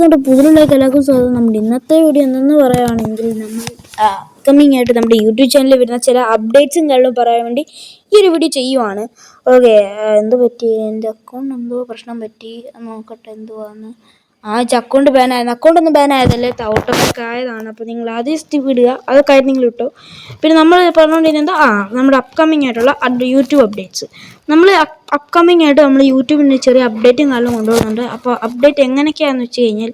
നമ്മുടെ പുതിയതിലേക്ക് എല്ലാവർക്കും സ്വാഗതം. നമ്മുടെ ഇന്നത്തെ വീഡിയോ എന്തെന്ന് പറയുകയാണെങ്കിൽ നമ്മൾ അപ്കമിങ് ആയിട്ട് നമ്മുടെ യൂട്യൂബ് ചാനലിൽ വരുന്ന ചില അപ്ഡേറ്റ്സും കാര്യങ്ങളും പറയാൻ വേണ്ടി ഈ ഒരു വീഡിയോ ചെയ്യുവാണ്. ഓക്കെ, എന്ത് പറ്റി? എൻ്റെ അക്കൗണ്ട് എന്തോ പ്രശ്നം പറ്റി, നോക്കട്ടെ എന്തുവാന്ന്. അക്കൗണ്ട് ബാനായിരുന്നു. അക്കൗണ്ടൊന്നും ബാനായതല്ലേ, ഓട്ടോമാറ്റിക് ആയതാണ്. അപ്പോൾ നിങ്ങൾ ആദ്യം സ്റ്റിപ്പ് ഇടുക, അതൊക്കെ നിങ്ങൾ ഇട്ടോ. പിന്നെ നമ്മൾ പറഞ്ഞുകൊണ്ടിരുന്നത് നമ്മുടെ അപ്കമിങ് ആയിട്ടുള്ള യൂട്യൂബ് അപ്ഡേറ്റ്സ്. നമ്മൾ അപ്കമിങ് ആയിട്ട് നമ്മൾ യൂട്യൂബിന് ചെറിയ അപ്ഡേറ്റും കാലം കൊണ്ടുപോകുന്നുണ്ട്. അപ്പോൾ അപ്ഡേറ്റ് എങ്ങനെയൊക്കെയാണെന്ന് വെച്ച് കഴിഞ്ഞാൽ,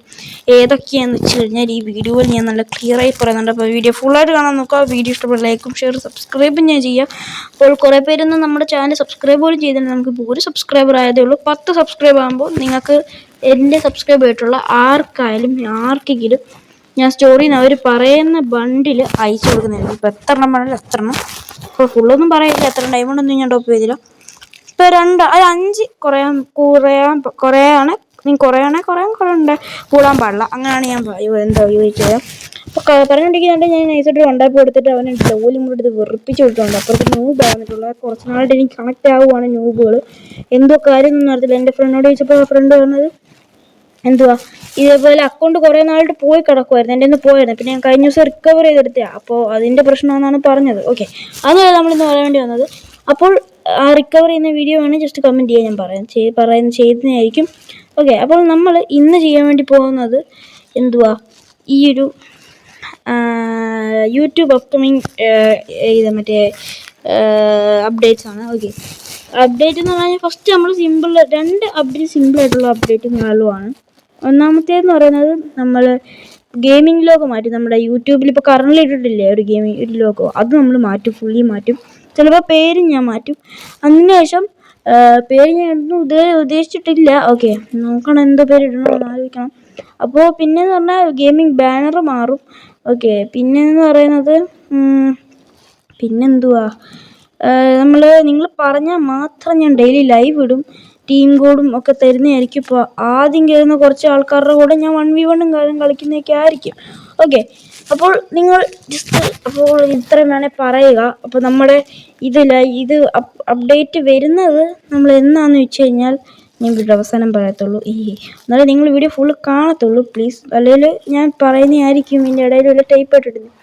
ഏതൊക്കെയാണെന്ന് വെച്ച് കഴിഞ്ഞാൽ ഈ വീഡിയോയിൽ ഞാൻ നല്ല ക്ലിയറായി പറയുന്നുണ്ട്. അപ്പോൾ വീഡിയോ ഫുള്ളായിട്ട് കാണാൻ നോക്കുക. വീഡിയോ ഇഷ്ടപ്പെട്ട ലൈക്കും ഷെയർ സബ്സ്ക്രൈബും ഞാൻ ചെയ്യാം. അപ്പോൾ കുറേ പേരൊന്നും നമ്മുടെ ചാനൽ സബ്സ്ക്രൈബ് പോലും ചെയ്തിട്ടുണ്ട്. നമുക്കിപ്പോൾ ഒരു സബ്സ്ക്രൈബർ ആയതേ ഉള്ളൂ. 10 സബ്സ്ക്രൈബ് ആകുമ്പോൾ നിങ്ങൾക്ക് എൻ്റെ സബ്സ്ക്രൈബ് ആയിട്ടുള്ള ആർക്കെങ്കിലും ഞാൻ സ്റ്റോറിന്ന് അവർ പറയുന്ന ബണ്ടിൽ അയച്ചു കൊടുക്കുന്നതായിരിക്കും. ഇപ്പോൾ എത്ര എണ്ണം വേണമെങ്കിലും എത്ര എണ്ണം. ഇപ്പോൾ ഫുള്ളൊന്നും പറയില്ല, എത്ര ഡയമണ്ടൊന്നും ഞാൻ ടോപ്പ് ചെയ്തില്ല. ഇപ്പോൾ 5 കൂടാൻ പാടില്ല. അങ്ങനെയാണ് ഞാൻ ചോദിച്ചത്. അപ്പോൾ പറഞ്ഞുകൊണ്ടിരിക്കുന്നുണ്ട് ഞാൻ നൈസായിട്ട് ഉണ്ടാക്കി കൊടുത്തിട്ട് അവനെ ജോലിയും കൂടെ എടുത്ത് വെറുപ്പിച്ച് കൊടുക്കുന്നുണ്ട്. അപ്പുറത്ത് ന്യൂബ് ആണെന്നുള്ളത് കുറച്ച് നാളായിട്ട് എനിക്ക് കണക്റ്റ് ആവുകയാണ് ന്യൂബുകൾ. എന്തോ കാര്യമൊന്നും അറിയത്തില്ല. എൻ്റെ ഫ്രണ്ടിനോട് ചോദിച്ചപ്പോൾ ആ ഫ്രണ്ട് പറഞ്ഞത് എന്തുവാ ഇതേപോലെ അക്കൗണ്ട് കുറേ നാളായിട്ട് പോയി കിടക്കുമായിരുന്നു, എൻ്റെ നിന്ന് പോയായിരുന്നു. പിന്നെ ഞാൻ കഴിഞ്ഞ ദിവസം റിക്കവർ ചെയ്തെടുത്തതാണ്. അപ്പോൾ അതിൻ്റെ പ്രശ്നമെന്നാണ് പറഞ്ഞത്. ഓക്കെ, അതാണ് നമ്മളിന്ന് പറയാൻ വേണ്ടി വന്നത്. അപ്പോൾ ആ റിക്കവർ ചെയ്യുന്ന വീഡിയോ ആണ് ജസ്റ്റ് കമൻറ്റ് ചെയ്യാൻ ഞാൻ ചെയ്യുന്നതായിരിക്കും. ഓക്കെ, അപ്പോൾ നമ്മൾ ഇന്ന് ചെയ്യാൻ വേണ്ടി പോകുന്നത് എന്തുവാ ഈ ഒരു യൂട്യൂബ് അപ്കമിങ് അപ്ഡേറ്റ്സ് ആണ്. ഓക്കെ, അപ്ഡേറ്റ് എന്ന് പറഞ്ഞാൽ ഫസ്റ്റ് നമ്മൾ രണ്ട് അപ്ഡേറ്റ് സിമ്പിളായിട്ടുള്ള അപ്ഡേറ്റും കാലുമാണ്. ഒന്നാമത്തേതെന്ന് പറയുന്നത് നമ്മൾ ഗെയിമിംഗ് ലോഗോ മാറ്റി. നമ്മുടെ യൂട്യൂബിൽ ഇപ്പോൾ കറണ്ടിൽ ഇട്ടിട്ടില്ലേ ഒരു ലോഗോ, അത് നമ്മൾ ഫുള്ളി മാറ്റും. ചിലപ്പോൾ പേരും ഞാൻ മാറ്റും. അതിനുശേഷം പേര് ഞാൻ ഇതുവരെ ഉദ്ദേശിച്ചിട്ടില്ല. ഓക്കെ, നോക്കണം എന്തോ പേര് ഇടണമെന്ന് ആലോചിക്കണം. അപ്പോൾ പിന്നെയെന്ന് പറഞ്ഞാൽ ഗെയിമിംഗ് ബാനർ മാറും. ഓക്കെ, പിന്നെയെന്ന് പറയുന്നത് പിന്നെന്തുവാ നിങ്ങൾ പറഞ്ഞാൽ മാത്രം ഞാൻ ഡെയിലി ലൈവ് ഇടും. ടീം കോഡും ഒക്കെ തരുന്നതായിരിക്കും. ഇപ്പോൾ ആദ്യം കയറുന്ന കുറച്ച് ആൾക്കാരുടെ കൂടെ ഞാൻ 1v1 കാര്യം കളിക്കുന്നതൊക്കെ ആയിരിക്കും. ഓക്കെ, അപ്പോൾ നിങ്ങൾ അപ്പോൾ ഇത്രയും വേണേൽ പറയുക. അപ്പോൾ നമ്മുടെ ഇത് അപ്ഡേറ്റ് വരുന്നത് നമ്മൾ എന്നാന്ന് വെച്ച് കഴിഞ്ഞാൽ ഞാൻ വീഡിയോ അവസാനം പറയത്തുള്ളൂ. എന്നാലും നിങ്ങൾ വീഡിയോ ഫുള്ള് കാണത്തുള്ളൂ പ്ലീസ്. അല്ലെങ്കിൽ ഞാൻ പറയുന്നതായിരിക്കും ഇതിൻ്റെ ഇടയിൽ വല്ല ടൈപ്പ് ഇട്ടിടുന്നത്.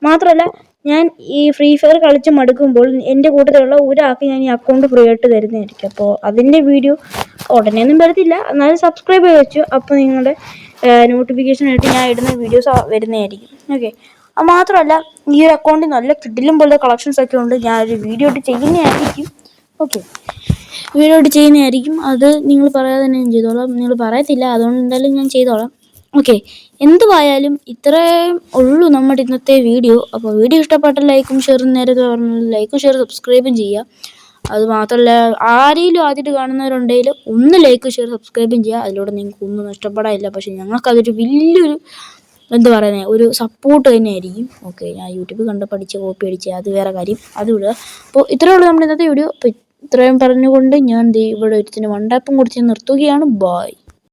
മാത്രമല്ല, ഞാൻ ഈ ഫ്രീ ഫയർ കളിച്ച് മടുക്കുമ്പോൾ എൻ്റെ കൂട്ടത്തിലുള്ള ഒരാൾക്ക് ഞാൻ ഈ അക്കൗണ്ട് ഫ്രീ ആയിട്ട് തരുന്നതായിരിക്കും. അപ്പോൾ അതിൻ്റെ വീഡിയോ ഉടനെയൊന്നും വരത്തില്ല, എന്നാലും സബ്സ്ക്രൈബ് ചെയ്ത് വെച്ചു. അപ്പോൾ നിങ്ങളുടെ നോട്ടിഫിക്കേഷനായിട്ട് ഞാൻ ഇടുന്ന വീഡിയോസ് വരുന്നതായിരിക്കും. ഓക്കെ, അത് മാത്രമല്ല ഈ ഒരു അക്കൗണ്ടിൽ നല്ല കിടിലും പോലെ കളക്ഷൻസ് ഒക്കെ ഉണ്ട്. ഞാനൊരു വീഡിയോ ഇട്ട് ചെയ്യുന്നതായിരിക്കും. ഓക്കെ, വീഡിയോ ഇട്ട് ചെയ്യുന്നതായിരിക്കും. അത് നിങ്ങൾ പറയാതെ തന്നെ ഞാൻ ചെയ്തോളാം. നിങ്ങൾ പറയത്തില്ല, അതുകൊണ്ട് എന്തായാലും ഞാൻ ചെയ്തോളാം. ഓക്കെ, എന്തുവായാലും ഇത്രയും ഉള്ളൂ നമ്മുടെ ഇന്നത്തെ വീഡിയോ. അപ്പോൾ വീഡിയോ ഇഷ്ടപ്പെട്ട ലൈക്കും ഷെയറും നേരത്തെ പറഞ്ഞത് ലൈക്കും ഷെയർ സബ്സ്ക്രൈബും ചെയ്യുക. അത് മാത്രമല്ല, ആരെങ്കിലും ആദ്യമായിട്ട് കാണുന്നവരുണ്ടെങ്കിൽ ഒന്ന് ലൈക്ക് ഷെയർ സബ്സ്ക്രൈബും ചെയ്യുക. അതിലൂടെ നിങ്ങൾക്ക് ഒന്നും നഷ്ടപ്പെടാനില്ല. പക്ഷേ ഞങ്ങൾക്കതൊരു വലിയൊരു ഒരു സപ്പോർട്ട് തന്നെയായിരിക്കും. ഓക്കെ, ഞാൻ യൂട്യൂബിൽ കണ്ട് പഠിച്ച് കോപ്പി അടിച്ച് അത് വേറെ കാര്യം, അത് വിടുക. അപ്പോൾ ഇത്രയേ ഉള്ളൂ നമ്മുടെ ഇന്നത്തെ വീഡിയോ. അപ്പോൾ ഇത്രയും പറഞ്ഞുകൊണ്ട് ഞാൻ ഇവിടെ ഒരുത്തിന് 1 ടാപ്പും കൊടുത്ത് നിർത്തുകയാണ്. ബൈ.